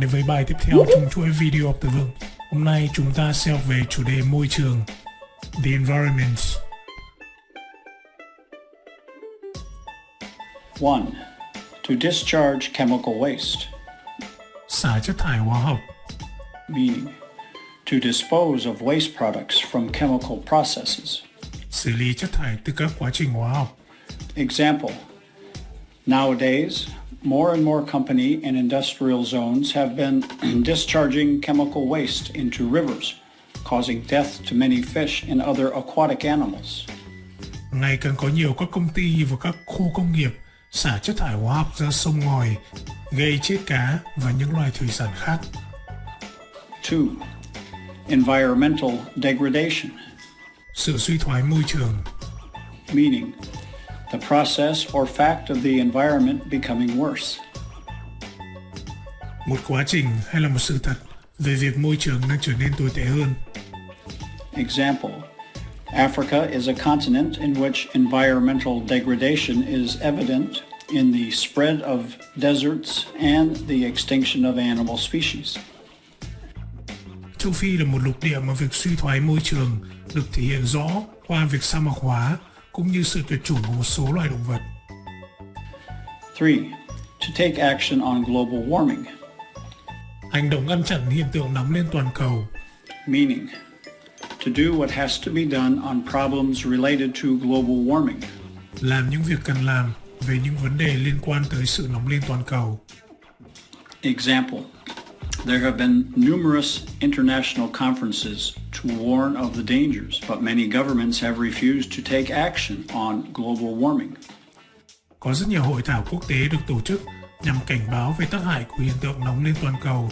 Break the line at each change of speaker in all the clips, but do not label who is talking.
bạn đến với bài tiếp theo trong chuỗi video học từ vựng. Hôm nay chúng ta sẽ học về chủ đề môi trường, the environment.
1. To discharge chemical waste,
Xả chất thải hóa học,
meaning to dispose of waste products from chemical processes.
xử lý chất thải từ các quá trình hóa học.
Example, nowadays, more and more company and industrial zones have been discharging chemical waste into rivers, causing death to many fish and other aquatic animals.
Ngày càng có nhiều các công ty và các khu công nghiệp xả chất thải hóa học ra sông ngòi, gây chết cá và những loài thủy sản khác.
2. Environmental degradation,
Sự suy thoái môi trường,
meaning the process or fact of the environment becoming worse.
một quá trình hay là một sự thật về việc môi trường đang trở nên tồi tệ hơn.
Example, Africa is a continent in which environmental degradation is evident in the spread of deserts and the extinction of animal species.
Châu Phi là một lục địa mà việc suy thoái môi trường được thể hiện rõ qua việc sa mạc hóa cũng như sự tuyệt chủng của một số loài động vật.
3. To take action on global warming,
Hành động ngăn chặn hiện tượng nóng lên toàn cầu,
meaning to do what has to be done on problems related to global warming.
làm những việc cần làm về những vấn đề liên quan tới sự nóng lên toàn cầu.
Example, there have been numerous international conferences to warn of the dangers, but many governments have refused to take action on global warming.
Có rất nhiều hội thảo quốc tế được tổ chức nhằm cảnh báo về tác hại của hiện tượng nóng lên toàn cầu,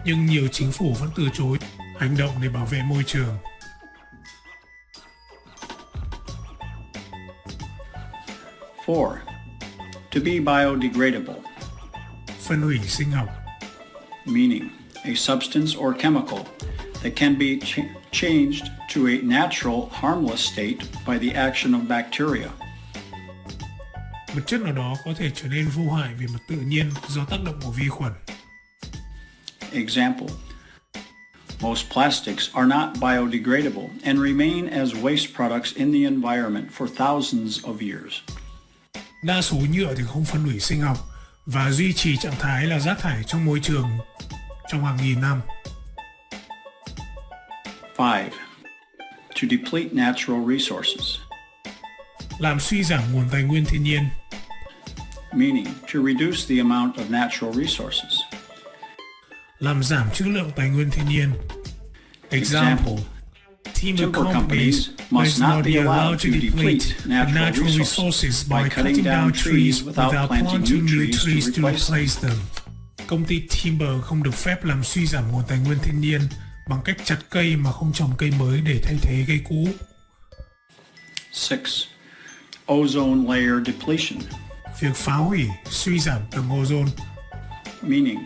nhưng nhiều chính phủ vẫn từ chối hành động để bảo vệ môi trường.
4. To be biodegradable,
Phân hủy sinh học,
meaning a substance or chemical that can be changed to a natural, harmless state by the action of bacteria.
một chất nào đó có thể trở nên vô hại về mặt tự nhiên do tác động của vi khuẩn.
Example, most plastics are not biodegradable and remain as waste products in the environment for thousands of years.
Đa số nhựa thì không phân hủy sinh học và duy trì trạng thái là rác thải trong môi trường trong hàng nghìn năm.
5. To deplete natural resources,
Làm suy giảm nguồn tài nguyên thiên nhiên,
meaning to reduce the amount of natural resources.
làm giảm trữ lượng tài nguyên thiên nhiên. Example, timber companies must not be allowed to deplete the natural resources by cutting down trees without planting new trees to replace them. Công ty timber không được phép làm suy giảm nguồn tài nguyên thiên nhiên bằng cách chặt cây mà không trồng cây mới để thay thế cây cũ.
6. Ozone layer depletion,
Việc phá hủy, suy giảm tầng ozone,
meaning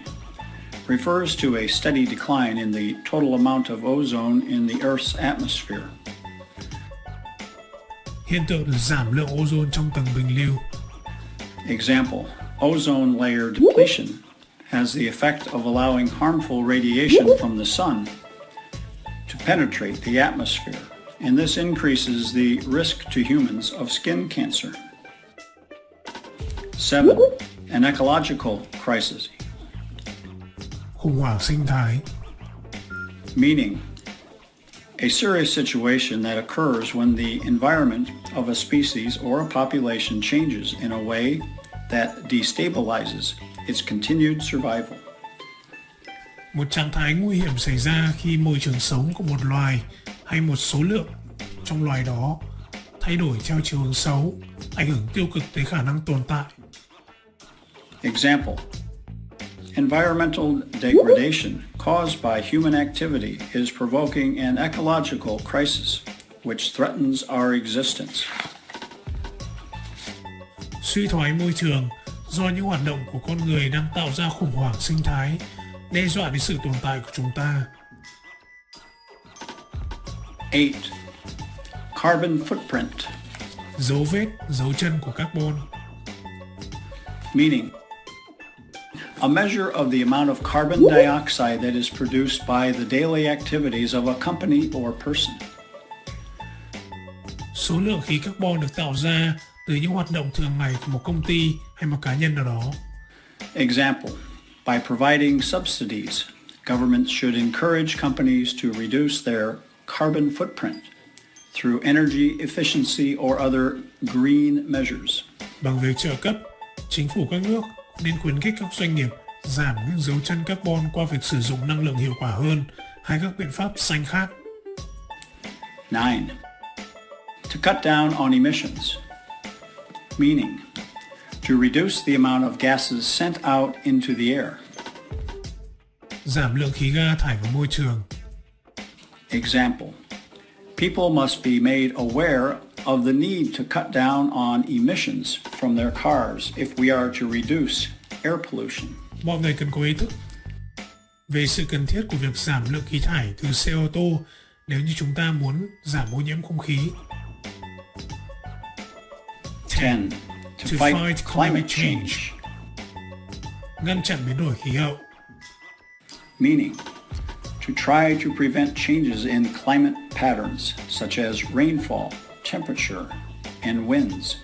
refers to a steady decline in the total amount of ozone in the Earth's atmosphere.
hiện tượng giảm lượng ozone trong tầng bình lưu.
Example, ozone layer depletion has the effect of allowing harmful radiation from the sun to penetrate the atmosphere, and this increases the risk to humans of skin cancer. 7. An ecological crisis,
Khủng hoảng sinh thái,
meaning a serious situation that occurs when the environment of a species or a population changes in a way that destabilizes its continued survival.
một trạng thái nguy hiểm xảy ra khi môi trường sống của một loài hay một số lượng trong loài đó thay đổi theo chiều hướng xấu, ảnh hưởng tiêu cực tới khả năng tồn tại.
Example, environmental degradation caused by human activity is provoking an ecological crisis which threatens our existence.
Suy thoái môi trường do những hoạt động của con người đang tạo ra khủng hoảng sinh thái, đe dọa đến sự tồn tại của chúng ta.
8. Carbon footprint,
Dấu vết, dấu chân của carbon,
meaning a measure of the amount of carbon dioxide that is produced by the daily activities of a company or person.
Số lượng khí carbon được tạo ra từ những hoạt động thường ngày của một công ty hay một cá nhân nào đó.
Example, by providing subsidies, governments should encourage companies to reduce their carbon footprint through energy efficiency or other green measures.
Bằng việc trợ cấp, chính phủ các nước nên khuyến khích các doanh nghiệp giảm những dấu chân carbon qua việc sử dụng năng lượng hiệu quả hơn hay các biện pháp xanh khác.
9. To cut down on emissions, meaning to reduce the amount of gases sent out into the air.
Giảm lượng khí ga thải vào môi trường.
Example, people must be made aware of the need to cut down on emissions from their cars if we are to reduce air pollution.
Mọi người cần có ý thức về sự cần thiết của việc giảm lượng khí thải từ xe ô tô nếu như chúng ta muốn giảm ô nhiễm không khí.
10. To fight climate change,
ngăn chặn biến đổi khí hậu.
meaning to try to prevent changes in climate patterns such as rainfall, temperature, and winds.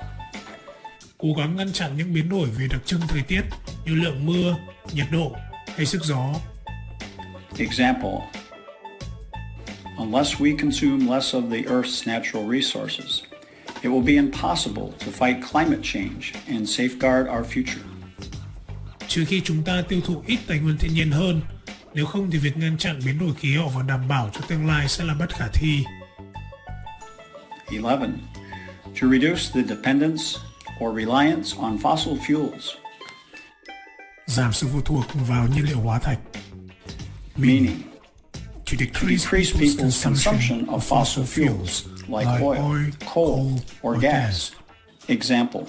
Cố gắng ngăn chặn những biến đổi về đặc trưng thời tiết như lượng mưa, nhiệt độ hay sức gió.
Example, unless we consume less of the Earth's natural resources, it will be impossible to fight climate change and safeguard our future.
Trừ khi chúng ta tiêu thụ ít tài nguyên thiên nhiên hơn, nếu không thì việc ngăn chặn biến đổi khí hậu và đảm bảo cho tương lai sẽ là bất khả thi.
11. To reduce the dependence or reliance on fossil fuels,
Giảm sự phụ thuộc vào nhiên liệu hóa thạch.
meaning
To
decrease people's consumption of fossil fuels like oil, coal, or gas. Example,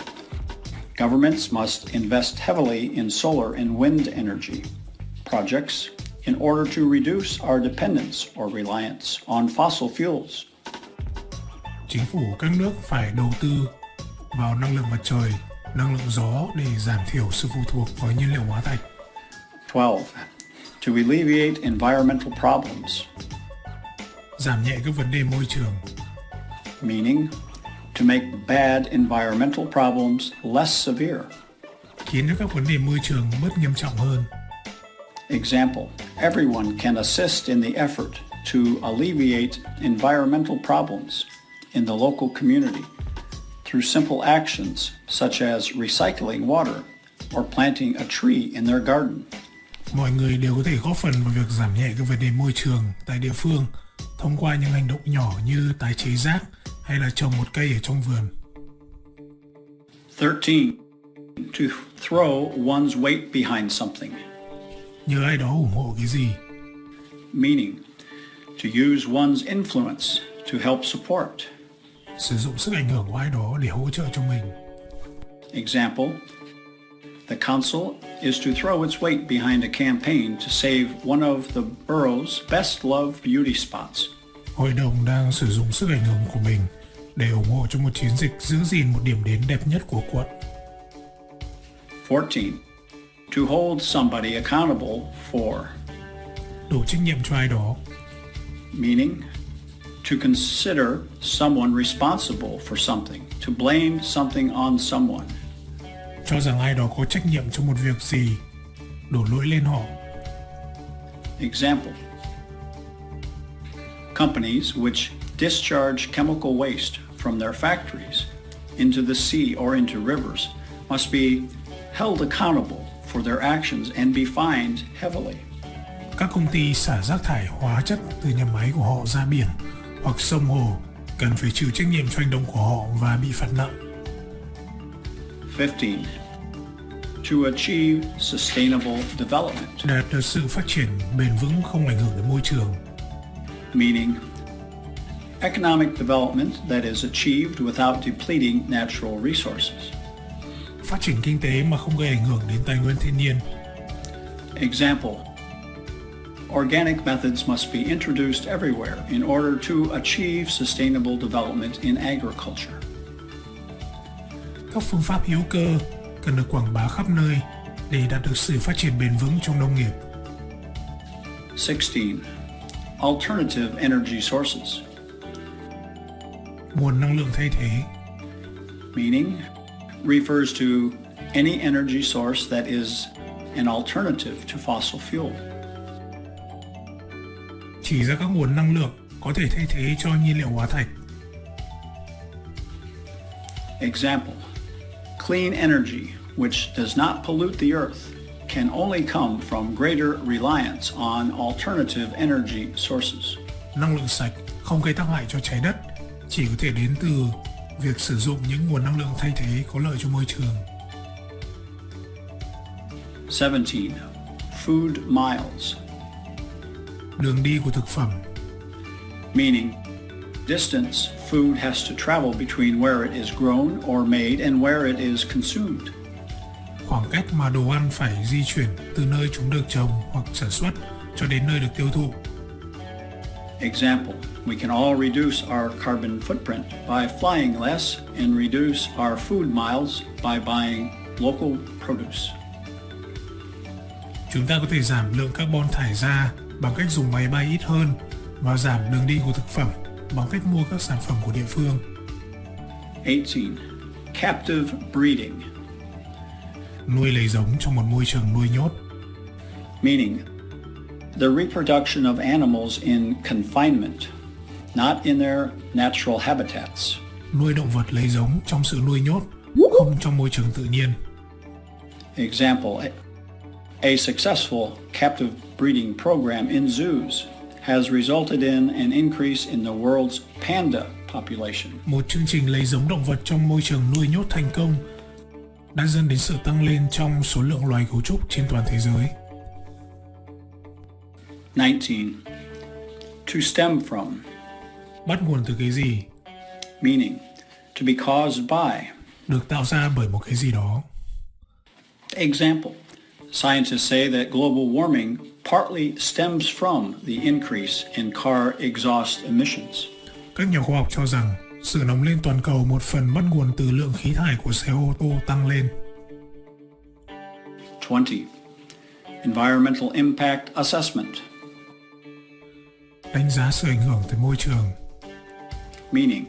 governments must invest heavily in solar and wind energy projects in order to reduce our dependence or reliance on fossil fuels.
Chính phủ các nước phải đầu tư vào năng lượng mặt trời, năng lượng gió để giảm thiểu sự phụ thuộc vào nhiên liệu hóa thạch.
12. To alleviate environmental problems,
Giảm nhẹ các vấn đề môi trường.
meaning to make bad environmental problems less severe.
Khiến cho các vấn đề môi trường bớt nghiêm trọng hơn.
Example, everyone can assist in the effort to alleviate environmental problems in the local community through simple actions such as recycling water or planting a tree in their garden.
Mọi người đều có thể góp phần vào việc giảm nhẹ các vấn đề môi trường tại địa phương thông qua những hành động nhỏ như tái chế rác hay là trồng một cây ở trong vườn.
13. To throw one's weight behind something,
Nhờ ai đó ủng hộ cái gì.
meaning to use one's influence to help support.
Sử dụng sức ảnh hưởng của ai đó để hỗ trợ cho mình.
Example, the council is to throw its weight behind a campaign to save one of the borough's best loved beauty spots.
Hội đồng đang sử dụng sức ảnh hưởng của mình để ủng hộ cho một chiến dịch giữ gìn một điểm đến đẹp nhất của quận.
14. To hold somebody accountable for,
Đổ trách nhiệm cho ai đó.
meaning to consider someone responsible for something, to blame something on someone.
Cho rằng ai đó có trách nhiệm cho một việc gì, đổ lỗi lên họ.
Example, companies which discharge chemical waste from their factories into the sea or into rivers must be held accountable for their actions and be fined heavily.
Các công ty xả rác thải hóa chất từ nhà máy của họ ra biển hoặc sông hồ cần phải chịu trách nhiệm cho hành động của họ và bị phạt nặng.
15. To achieve sustainable development,
Đạt được sự phát triển bền vững không ảnh hưởng đến môi trường.
meaning economic development that is achieved without depleting natural resources.
Phát triển kinh tế mà không gây ảnh hưởng đến tài nguyên thiên nhiên.
Example, organic methods must be introduced everywhere in order to achieve sustainable development in agriculture.
Các phương pháp hữu cơ cần được quảng bá khắp nơi để đạt được sự phát triển bền vững trong nông nghiệp.
16. Alternative energy sources,
Nguồn năng lượng thay thế,
meaning refers to any energy source that is an alternative to fossil fuel.
chỉ ra các nguồn năng lượng có thể thay thế cho nhiên liệu hóa thạch.
Example, clean energy, which does not pollute the earth, can only come from greater reliance on alternative energy sources.
Năng lượng sạch không gây tác hại cho trái đất, chỉ có thể đến từ việc sử dụng những nguồn năng lượng thay thế có lợi cho môi trường.
17. Food miles,
Đường đi của thực phẩm,
meaning distance food has to travel between where it is grown or made and where it is consumed.
khoảng cách mà đồ ăn phải di chuyển từ nơi chúng được trồng hoặc sản xuất cho đến nơi được tiêu thụ.
Example, we can all reduce our carbon footprint by flying less and reduce our food miles by buying local produce.
Chúng ta có thể giảm lượng carbon thải ra bằng cách dùng máy bay ít hơn và giảm đường đi của thực phẩm bằng cách mua các sản phẩm của địa phương.
18. Captive breeding,
Nuôi lấy giống trong một môi trường nuôi nhốt,
meaning the reproduction of animals in confinement, not in their natural habitats.
nuôi động vật lấy giống trong sự nuôi nhốt, không trong môi trường tự nhiên.
Example, a successful captive breeding program in zoos has resulted in an increase in the world's panda population.
Một chương trình lấy giống động vật trong môi trường nuôi nhốt thành công đã dẫn đến sự tăng lên trong số lượng loài gấu trúc trên toàn thế giới.
19. To stem from,
Bắt nguồn từ cái gì?
meaning to be caused by.
Được tạo ra bởi một cái gì đó.
Example, scientists say that global warming partly stems from the increase in car exhaust emissions.
Các nhà khoa học cho rằng sự nóng lên toàn cầu một phần bắt nguồn từ lượng khí thải của xe ô tô tăng lên.
20. Environmental impact assessment,
Đánh giá sự ảnh hưởng tới môi trường,
meaning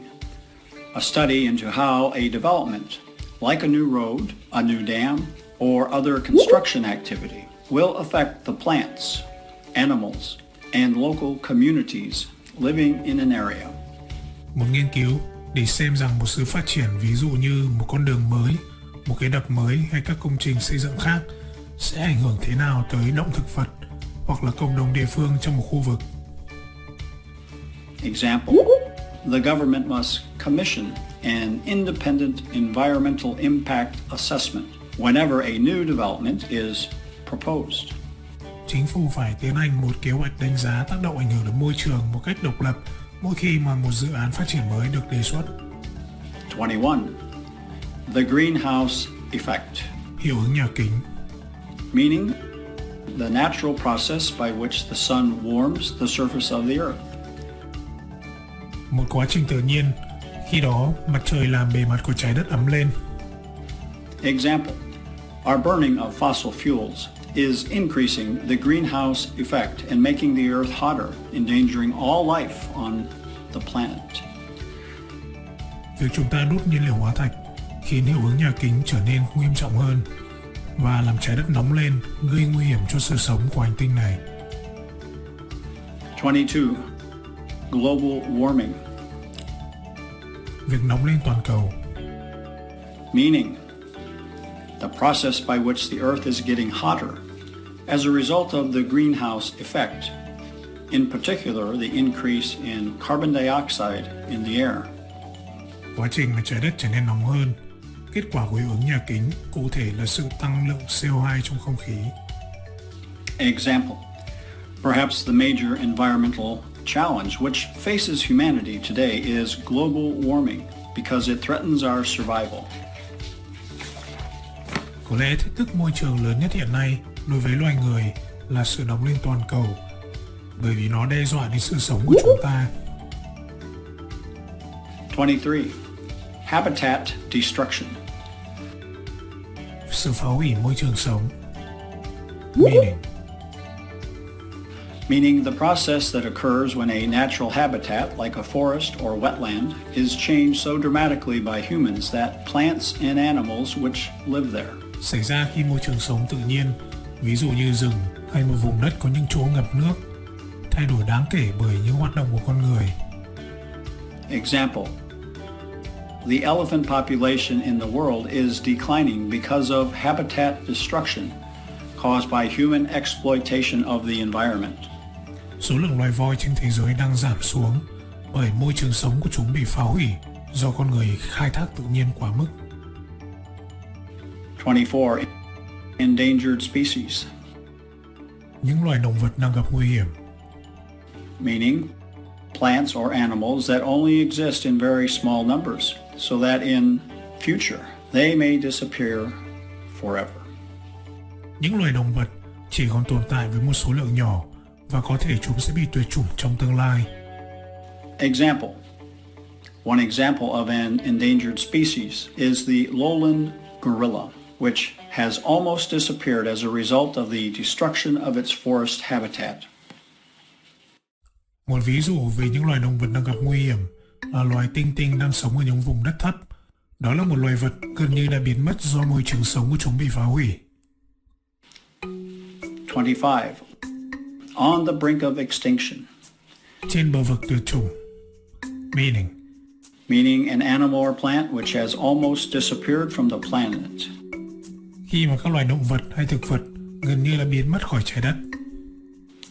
a study into how a development, like a new road, a new dam, or other construction activity, will affect the plants, animals, and local communities living in an area.
một nghiên cứu để xem rằng một sự phát triển ví dụ như một con đường mới, một cái đập mới hay các công trình xây dựng khác sẽ ảnh hưởng thế nào tới động thực vật hoặc là cộng đồng địa phương trong một khu vực.
Example, the government must commission an independent environmental impact assessment whenever a new development is proposed.
Chính phủ phải tiến hành một kế hoạch đánh giá tác động ảnh hưởng đến môi trường một cách độc lập mỗi khi mà một dự án phát triển mới được đề xuất.
21. The greenhouse effect,
Hiệu ứng nhà kính,
meaning the natural process by which the sun warms the surface of the earth.
một quá trình tự nhiên, khi đó mặt trời làm bề mặt của trái đất ấm lên.
Example, our burning of fossil fuels is increasing the greenhouse effect and making the earth hotter, endangering all life on the planet.
Việc chúng ta đốt nhiên liệu hóa thạch khiến hiệu ứng nhà kính trở nên nghiêm trọng hơn và làm trái đất nóng lên, gây nguy hiểm cho sự sống của hành tinh này.
22. Global warming,
Việc nóng lên toàn cầu,
meaning the process by which the earth is getting hotter as a result of the greenhouse effect, in particular the increase in carbon dioxide in the air.
quá trình mà trái đất trở nên nóng hơn. Kết quả của hiệu ứng nhà kính cụ thể là sự tăng lượng CO2 trong không khí.
Example, perhaps the major environmental challenge which faces humanity today is global warming because it threatens our survival.
Có lẽ thách thức môi trường lớn nhất hiện nay đối với loài người là sự nóng lên toàn cầu, bởi vì nó đe dọa đến sự sống của chúng ta.
23. Habitat destruction,
Sự phá hủy môi trường sống,
Meaning the process that occurs when a natural habitat, like a forest or wetland, is changed so dramatically by humans that plants and animals which live there.
Xảy ra khi môi trường sống tự nhiên, ví dụ như rừng hay một vùng đất có những chỗ ngập nước, thay đổi đáng kể bởi những hoạt động của con người.
Example: the elephant population in the world is declining because of habitat destruction caused by human exploitation of the environment.
Số lượng loài voi trên thế giới đang giảm xuống bởi môi trường sống của chúng bị phá hủy do con người khai thác tự nhiên quá mức.
24. Endangered species.
Những loài động vật đang gặp nguy hiểm.
Meaning plants or animals that only exist in very small numbers, so that in future they may disappear forever.
Những loài động vật chỉ còn tồn tại với một số lượng nhỏ và có thể chúng sẽ bị tuyệt chủng trong tương lai.
Example: one example of an endangered species is the lowland gorilla, which has almost disappeared as a result of the destruction of its forest habitat.
Một ví dụ về những loài động vật đang gặp nguy hiểm là loài tinh tinh đang sống ở những vùng đất thấp. Đó là một loài vật gần như đã biến mất do môi trường sống của chúng bị phá hủy.
25. On the brink of extinction.
Trên bờ vực tuyệt chủng.
Meaning an animal or plant which has almost disappeared from the planet.
Khi mà các loài động vật hay thực vật gần như đã biến mất khỏi trái đất.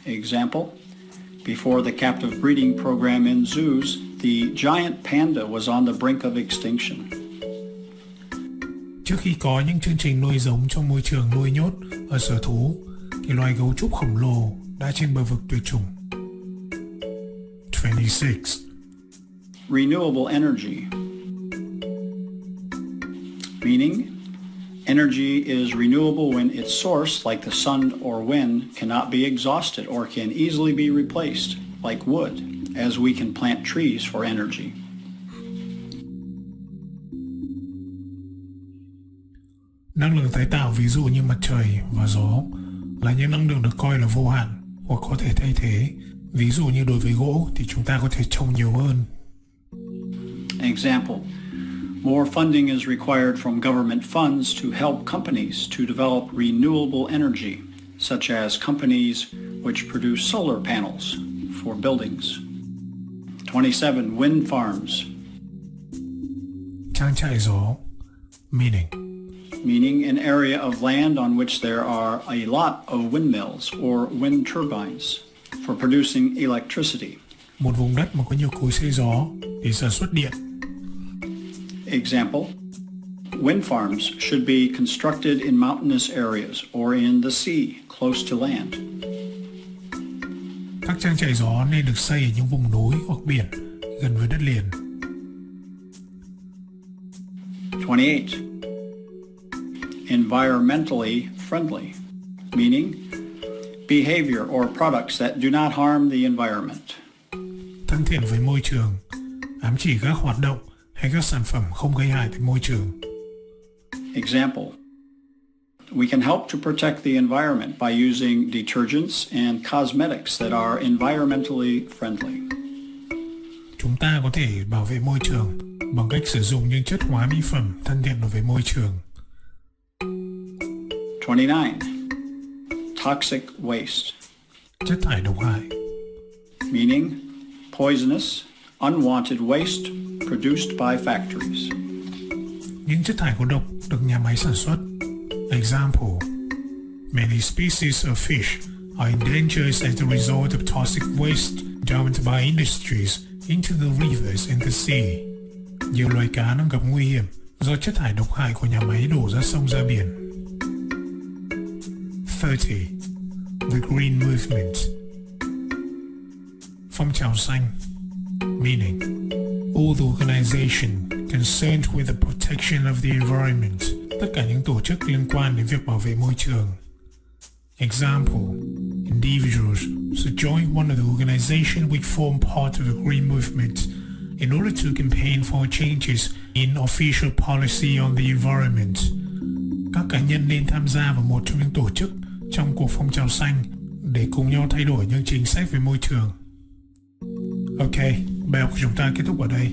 Example: before the captive breeding program in zoos, the giant panda was on the brink of extinction.
Trước khi có những chương trình nuôi giống trong môi trường nuôi nhốt ở sở thú, thì loài gấu trúc khổng lồ đã trên bờ vực tuyệt chủng. 26.
Renewable energy. Meaning energy is renewable when its source, like the sun or wind, cannot be exhausted or can easily be replaced, like wood, as we can plant trees for energy.
Năng lượng tái tạo ví dụ như mặt trời và gió là những năng lượng được coi là vô hạn hoặc có thể thay thế. Ví dụ như đối với gỗ thì chúng ta có thể trồng nhiều hơn.
Example: more funding is required from government funds to help companies to develop renewable energy, such as companies which produce solar panels for buildings. 27. Wind farms.
Trang trại gió.
Meaning an area of land on which there are a lot of windmills or wind turbines for producing electricity.
Một vùng đất mà có nhiều cối xay gió để sản xuất điện.
Example: wind farms should be constructed in mountainous areas or in the sea close to land.
Các trang trại gió nên được xây ở những vùng núi hoặc biển gần với đất liền.
28. Environmentally friendly. Meaning behavior or products that do not harm the environment.
Thân thiện với môi trường ám chỉ các hoạt động hay các sản phẩm không gây hại tới môi trường.
Example: we can help to protect the environment by using detergents and cosmetics that are environmentally friendly.
Chúng ta có thể bảo vệ môi trường bằng cách sử dụng những chất hóa mỹ phẩm thân thiện đối với môi trường.
29. Toxic waste.
Chất thải độc hại.
Meaning poisonous, unwanted waste produced by factories.
Những chất thải có độc được nhà máy sản xuất. Example: many species of fish are endangered as a result of toxic waste dumped by industries into the rivers and the sea. Nhiều loài cá đang gặp nguy hiểm do chất thải độc hại của nhà máy đổ ra sông ra biển. 30. The Green Movement. Phong trào xanh. Meaning all the organization concerned with the protection of the environment. Tất cả những tổ chức liên quan đến việc bảo vệ môi trường. Example: individuals should join one of the organizations which form part of the Green Movement in order to campaign for changes in official policy on the environment. Các cá nhân nên tham gia vào một trong những tổ chức trong cuộc phong trào xanh để cùng nhau thay đổi những chính sách về môi trường. Ok, bài học của chúng ta kết thúc ở đây.